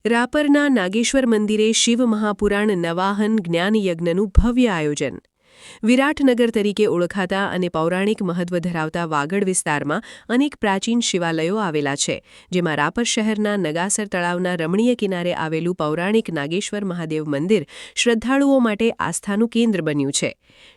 રાપરના નાગેશ્વર મંદિરે શિવ મહાપુરાણ નવાહન જ્ઞાનયજ્ઞનું ભવ્ય આયોજન. વિરાટનગર તરીકે ઓળખાતા અને પૌરાણિક મહત્વ ધરાવતા વાગડ વિસ્તારમાં અનેક પ્રાચીન શિવાલયો આવેલા છે, જેમાં રાપર શહેરના નગાસર તળાવના રમણીય કિનારે આવેલું પૌરાણિક નાગેશ્વર મહાદેવ મંદિર શ્રદ્ધાળુઓ માટે આસ્થાનું કેન્દ્ર બન્યું છે.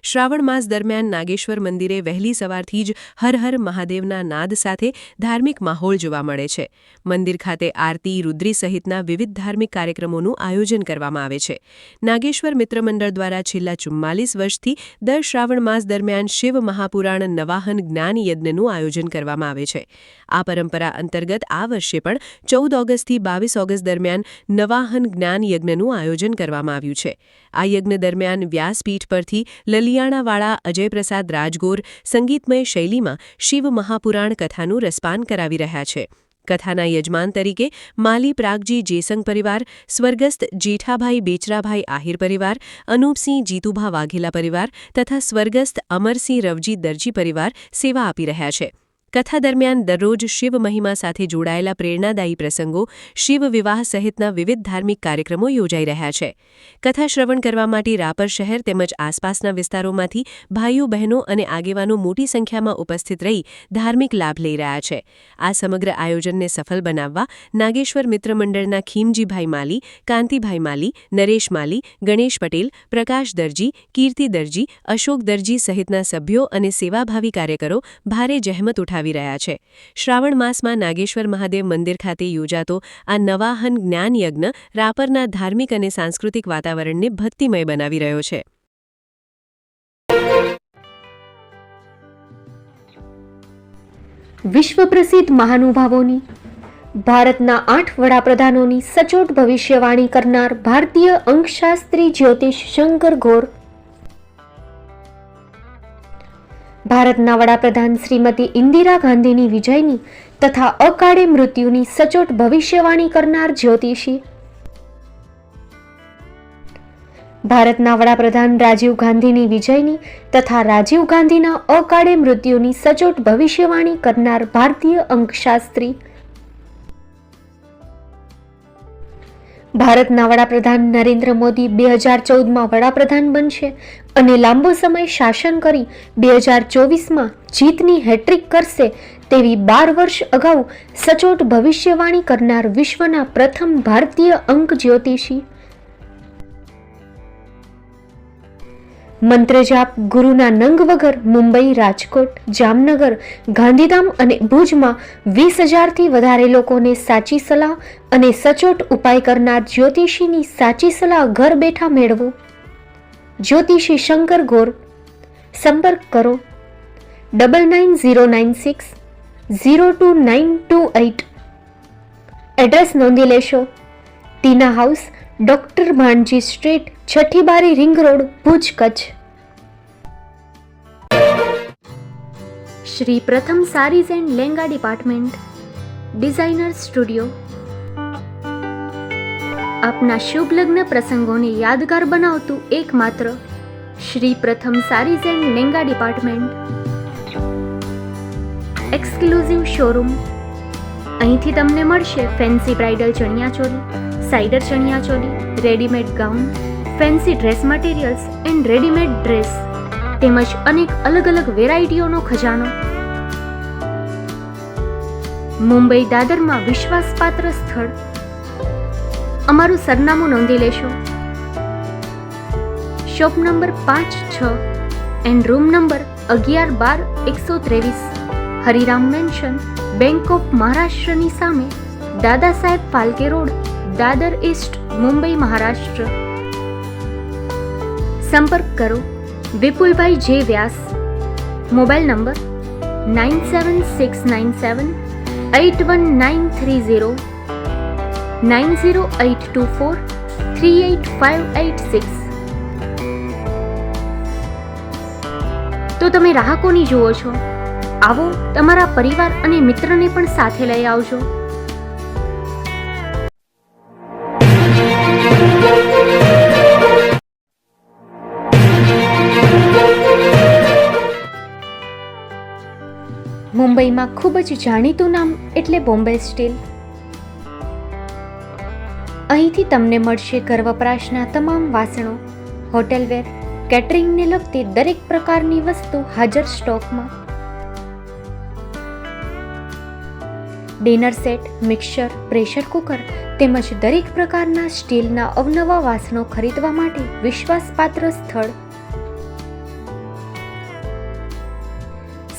શ્રાવણ માસ દરમિયાન નાગેશ્વર મંદિરે વહેલી સવારથી જ હર હર મહાદેવના નાદ સાથે ધાર્મિક માહોલ જોવા મળે છે. મંદિર ખાતે આરતી, રુદ્રી સહિતના વિવિધ ધાર્મિક કાર્યક્રમોનું આયોજન કરવામાં આવે છે. નાગેશ્વર મિત્ર મંડળ દ્વારા છેલ્લા 44 વર્ષથી દર શ્રાવણ માસ દરમિયાન શિવ મહાપુરાણ નવાહન જ્ઞાન યજ્ઞનું આયોજન કરવામાં આવે છે. આ પરંપરા અંતર્ગત આ વર્ષે પણ 14 ઓગસ્ટથી 22 ઓગસ્ટ દરમિયાન નવાહન જ્ઞાન યજ્ઞનું આયોજન કરવામાં આવ્યું છે. આ યજ્ઞ દરમિયાન વ્યાસપીઠ પરથી લલિયાણાવાળા અજયપ્રસાદ રાજગોર સંગીતમય શૈલીમાં શિવ મહાપુરાણ કથાનું રસપાન કરાવી રહ્યા છે. કથાના યજમાન તરીકે માલી પ્રાગજી જેસંગ પરિવાર, સ્વર્ગસ્થ જેઠાભાઈ બેચરાભાઈ આહિર પરિવાર, અનુપસિંહ જીતુભા વાઘેલા પરિવાર તથા સ્વર્ગસ્થ અમરસિંહ રવજી દરજી પરિવાર સેવા આપી રહ્યા છે. કથા દરમિયાન દરરોજ શિવ મહિમા સાથે જોડાયેલા પ્રેરણાદાયી પ્રસંગો, શિવ વિવાહ સહિતના વિવિધ ધાર્મિક કાર્યક્રમો યોજાઈ રહ્યા છે. કથા શ્રવણ કરવા માટે રાપર શહેર તેમજ આસપાસના વિસ્તારોમાંથી ભાઈઓ બહેનો અને આગેવાનો મોટી સંખ્યામાં ઉપસ્થિત રહી ધાર્મિક લાભ લઈ રહ્યા છે. આ સમગ્ર આયોજનને સફળ બનાવવા નાગેશ્વર મિત્ર મંડળના ખીમજીભાઈ માલી, કાંતિભાઈ માલી, નરેશ માલી, ગણેશ પટેલ, પ્રકાશ દરજી, કીર્તિ દરજી, અશોક દરજી સહિતના સભ્યો અને સેવાભાવી કાર્યકરો ભારે જહેમત ઉઠાવી રહ્યા છે. શ્રાવણ માસમાં નાગેશ્વર મહાદેવ મંદિર ખાતે યોજાતો આ નવાહન જ્ઞાન યજ્ઞ રાપરના ધાર્મિક અને સાંસ્કૃતિક વાતાવરણને ભક્તિમય બનાવી રહ્યો છે. વિશ્વ પ્રસિદ્ધ મહાનુભાવોની, ભારતના 8 વડાપ્રધાનોની સચોટ ભવિષ્યવાણી કરનાર ભારતીય અંકશાસ્ત્રી જ્યોતિષ શંકર ગોર, ભારતના વડાપ્રધાન શ્રીમતી ઇન્દિરા ગાંધીની વિજયની તથા અકાળે મૃત્યુની સચોટ ભવિષ્યવાણી કરનાર જ્યોતિષી, ભારતના વડાપ્રધાન રાજીવ ગાંધીની વિજયની તથા રાજીવ ગાંધીના અકાળે મૃત્યુની સચોટ ભવિષ્યવાણી કરનાર ભારતીય અંકશાસ્ત્રી, ભારતના વડાપ્રધાન નરેન્દ્ર મોદી 2014માં વડાપ્રધાન બનશે અને લાંબો સમય શાસન કરી 2024માં જીતની હેટ્રિક કરશે તેવી 12 વર્ષ અગાઉ સચોટ ભવિષ્યવાણી કરનાર વિશ્વના પ્રથમ ભારતીય અંક જ્યોતિષી, મંત્રજાપ ગુરુના નંગ વગર મુંબઈ, રાજકોટ, જામનગર, ગાંધીધામ અને ભુજમાં 20,000થી વધારે લોકોને સાચી સલાહ અને સચોટ ઉપાય કરનાર જ્યોતિષીની સાચી સલાહ ઘર બેઠા મેળવો. જ્યોતિષી શંકર ગોર. સંપર્ક કરો 9909602928. એડ્રેસ નોંધી લેશો. Tina house, doctor Bhanji street, Chhathi Bari, ring road, Bhuj, Kutch. Shri Pratham sarees and lehenga department, designer studio. આપના શુભ લગ્ન પ્રસંગોને યાદગાર બનાવતું એકમાત્ર Shri Pratham sarees and lehenga department. Exclusive showroom. અહીંથી તમને મળશે ફેન્સી બ્રાઇડલ ચણિયાચોળી, સાઇડર ચણિયાચોળી, readymade gown, fancy dress materials and readymade dress તેમજ અનેક અલગ અલગ વેરાયટીઓનો ખજાનો. મુંબઈ દાદરમાં વિશ્વાસપાત્ર સ્થળ. અમારું સરનામું નોંધી લેશો. Shop number 5-6 and room number 11-12-123, Hariram mansion, bank of મહારાષ્ટ્રની સામે, દાદા સાહેબ ફાલ્કે રોડ, દાદર ઈસ્ટ, મુંબઈ, મહારાષ્ટ્ર. સંપર્ક કરો વિપુલભાઈ જે વ્યાસ. Mobile number 9769781930, 9082438586. તો તમે રાહ કોની જુઓ છો? આવો, તમારા પરિવાર અને મિત્રને પણ સાથે લઈ આવજો. મુંબઈમાં ખૂબ જ જાણીતું નામ એટલે બોમ્બે સ્ટીલ. અહીંથી તમને મળશે ઘર વપરાશના તમામ વાસણો, હોટલવેર, કેટરિંગને લગતી દરેક પ્રકારની વસ્તુ હાજર સ્ટોકમાં. Dinner set, mixer, pressure cooker તેમજ દરેક પ્રકારના સ્ટીલના અવનવા વાસણો ખરીદવા માટે વિશ્વાસપાત્ર સ્થળ.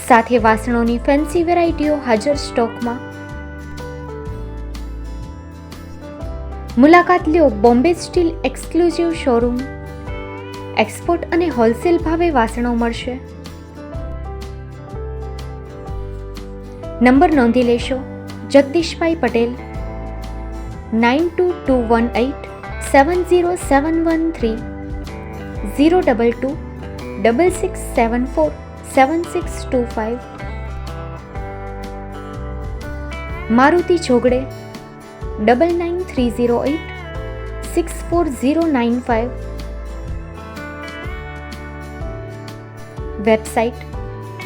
સાથે વાસણોની ફેન્સી વેરાયટીઓ હાજર સ્ટોકમાં. મુલાકાત લ્યો Bombay steel exclusive showroom. Export અને હોલસેલ ભાવે વાસણો મળશે. નંબર નોંધી લેશો. જગદીશભાઈ પટેલ, 9221870713, 022 6674 7625. મારુતિ જોગડે, 9930864095. Website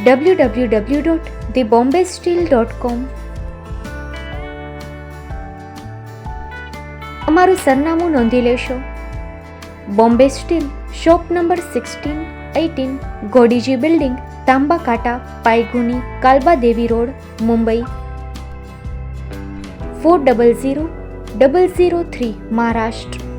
www.thebombasteel.com. અમારું સરનામું નોંધી લેશો. Bombay steel, shop number 16-18, Godiji building, Tamba Kanta, Pydhonie, Kalbadevi road, Mumbai 400003, Maharashtra.